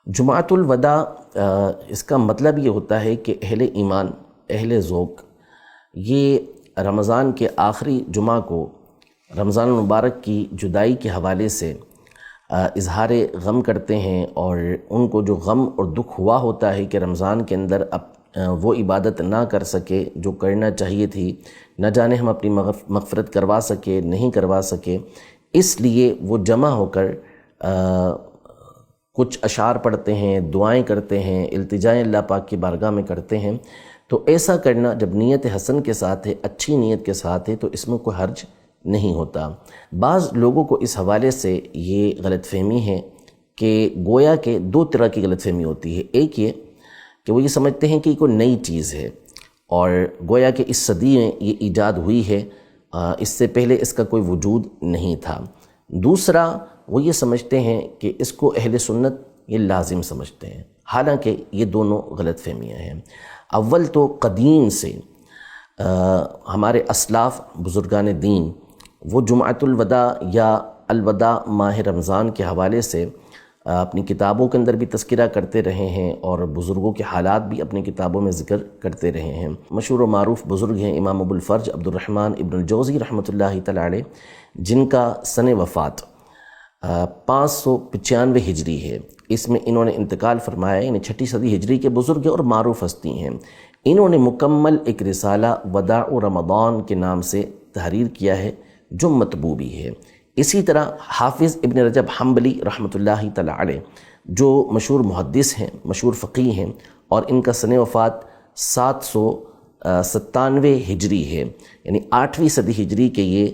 جمعۃ الوداع اس کا مطلب یہ ہوتا ہے کہ اہل ایمان، اہل ذوق یہ رمضان کے آخری جمعہ کو رمضان المبارک کی جدائی کے حوالے سے اظہار غم کرتے ہیں، اور ان کو جو غم اور دکھ ہوا ہوتا ہے کہ رمضان کے اندر وہ عبادت نہ کر سکے جو کرنا چاہیے تھی، نہ جانے ہم اپنی مغفرت کروا سکے نہیں کروا سکے، اس لیے وہ جمع ہو کر کچھ اشعار پڑھتے ہیں، دعائیں کرتے ہیں، التجائیں اللہ پاک کی بارگاہ میں کرتے ہیں۔ تو ایسا کرنا جب نیت حسن کے ساتھ ہے، اچھی نیت کے ساتھ ہے، تو اس میں کوئی حرج نہیں ہوتا۔ بعض لوگوں کو اس حوالے سے یہ غلط فہمی ہے کہ گویا کہ دو طرح کی غلط فہمی ہوتی ہے۔ ایک یہ کہ وہ یہ سمجھتے ہیں کہ یہ کوئی نئی چیز ہے اور گویا کہ اس صدی میں یہ ایجاد ہوئی ہے، اس سے پہلے اس کا کوئی وجود نہیں تھا۔ دوسرا وہ یہ سمجھتے ہیں کہ اس کو اہل سنت یہ لازم سمجھتے ہیں، حالانکہ یہ دونوں غلط فہمیاں ہیں۔ اول تو قدیم سے ہمارے اسلاف بزرگان دین وہ جمعۃ الوداع یا الوداع ماہ رمضان کے حوالے سے اپنی کتابوں کے اندر بھی تذکرہ کرتے رہے ہیں، اور بزرگوں کے حالات بھی اپنی کتابوں میں ذکر کرتے رہے ہیں۔ مشہور و معروف بزرگ ہیں امام ابو الفرج عبد الرحمن ابن الجوزی رحمۃ اللہ تعالی علیہ، جن کا سن وفات 595 ہجری ہے۔ اس میں انہوں نے انتقال فرمایا، یعنی 6 صدی ہجری کے بزرگ اور معروف ہستی ہیں۔ انہوں نے مکمل ایک رسالہ وداع رمضان کے نام سے تحریر کیا ہے جو مطبوع بھی ہے۔ اسی طرح حافظ ابن رجب حنبلی رحمۃ اللہ تعالی علیہ، جو مشہور محدث ہیں، مشہور فقیہ ہیں، اور ان کا سن وفات 797 ہجری ہے، یعنی 8ویں صدی ہجری کے یہ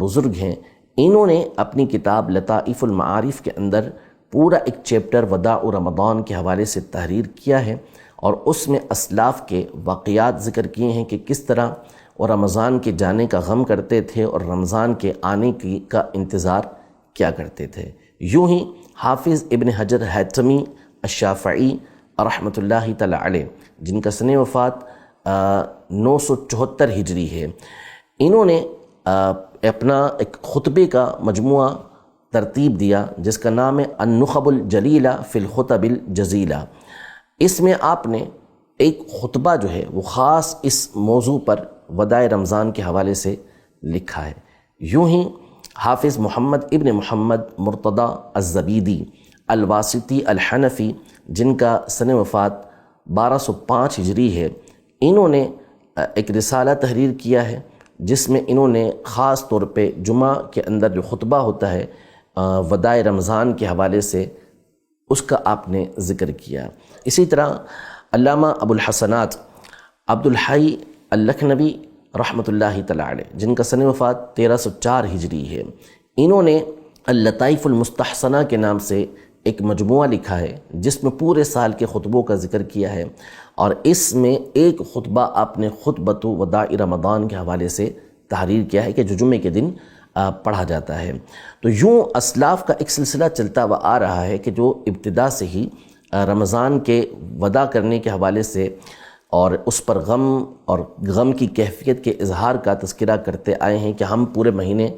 بزرگ ہیں۔ انہوں نے اپنی کتاب لطائف المعارف کے اندر پورا ایک چیپٹر وداع رمضان کے حوالے سے تحریر کیا ہے، اور اس میں اسلاف کے واقعات ذکر کیے ہیں کہ کس طرح وہ رمضان کے جانے کا غم کرتے تھے اور رمضان کے آنے کا انتظار کیا کرتے تھے۔ یوں ہی حافظ ابن حجر حیثمی الشافعی رحمۃ اللہ تعالی علیہ، جن کا سن وفات 974 ہجری ہے، انہوں نے اپنا ایک خطبے کا مجموعہ ترتیب دیا جس کا نام ہے النخب الجلیلہ فی الخطب الجزیلہ۔ اس میں آپ نے ایک خطبہ جو ہے وہ خاص اس موضوع پر وداع رمضان کے حوالے سے لکھا ہے۔ یوں ہی حافظ محمد ابن محمد مرتضی الزبیدی الواسطی الحنفی، جن کا سن وفات 1205 ہجری ہے، انہوں نے ایک رسالہ تحریر کیا ہے جس میں انہوں نے خاص طور پہ جمعہ کے اندر جو خطبہ ہوتا ہے وداع رمضان کے حوالے سے اس کا آپ نے ذکر کیا۔ اسی طرح علامہ ابو الحسنات عبد الحی اللکھنوی رحمۃ اللہ تعالی علیہ، جن کا سن وفات 1304 ہجری ہے، انہوں نے اللطائف المستحسنہ کے نام سے ایک مجموعہ لکھا ہے جس میں پورے سال کے خطبوں کا ذکر کیا ہے، اور اس میں ایک خطبہ آپ نے خطبۃ وداع رمضان کے حوالے سے تحریر کیا ہے کہ جو جمعے کے دن پڑھا جاتا ہے۔ تو یوں اسلاف کا ایک سلسلہ چلتا ہوا آ رہا ہے کہ جو ابتدا سے ہی رمضان کے ودا کرنے کے حوالے سے اور اس پر غم اور غم کی کیفیت کے اظہار کا تذکرہ کرتے آئے ہیں کہ ہم پورے مہینے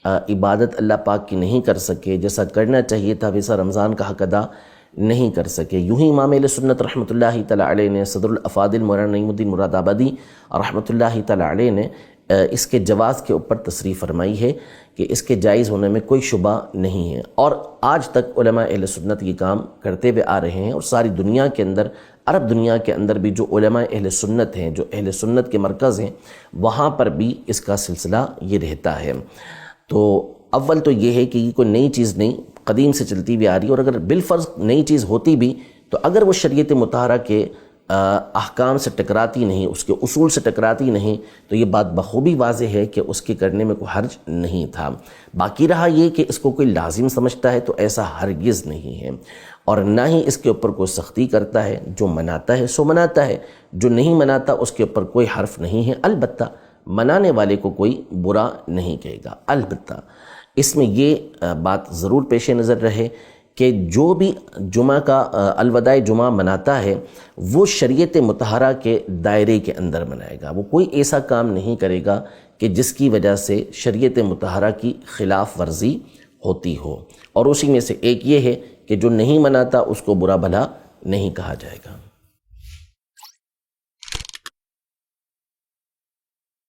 عبادت اللہ پاک کی نہیں کر سکے، جیسا کرنا چاہیے تھا ویسا رمضان کا حق ادا نہیں کر سکے۔ یوں ہی امام اہل سنت رحمۃ اللہ تعالی علیہ نے، صدر الافاضل مولانا نعیم الدین مراد آبادی رحمۃ اللہ تعالی علیہ نے اس کے جواز کے اوپر تصریح فرمائی ہے کہ اس کے جائز ہونے میں کوئی شبہ نہیں ہے، اور آج تک علماء اہل سنت یہ کام کرتے ہوئے آ رہے ہیں، اور ساری دنیا کے اندر، عرب دنیا کے اندر بھی جو علماء اہل سنت ہیں، جو اہل سنت کے مرکز ہیں، وہاں پر بھی اس کا سلسلہ یہ رہتا ہے۔ تو اول تو یہ ہے کہ یہ کوئی نئی چیز نہیں، قدیم سے چلتی ہوئی آ رہی ہے، اور اگر بالفرض نئی چیز ہوتی بھی تو اگر وہ شریعت مطہرہ کے احکام سے ٹکراتی نہیں، اس کے اصول سے ٹکراتی نہیں، تو یہ بات بخوبی واضح ہے کہ اس کے کرنے میں کوئی حرج نہیں تھا۔ باقی رہا یہ کہ اس کو کوئی لازم سمجھتا ہے تو ایسا ہرگز نہیں ہے، اور نہ ہی اس کے اوپر کوئی سختی کرتا ہے۔ جو مناتا ہے سو مناتا ہے، جو نہیں مناتا اس کے اوپر کوئی حرف نہیں ہے، البتہ منانے والے کو کوئی برا نہیں کہے گا۔ البتہ اس میں یہ بات ضرور پیش نظر رہے کہ جو بھی جمعہ کا الوداع جمعہ مناتا ہے وہ شریعت مطہرہ کے دائرے کے اندر منائے گا، وہ کوئی ایسا کام نہیں کرے گا کہ جس کی وجہ سے شریعت مطہرہ کی خلاف ورزی ہوتی ہو۔ اور اسی میں سے ایک یہ ہے کہ جو نہیں مناتا اس کو برا بھلا نہیں کہا جائے گا۔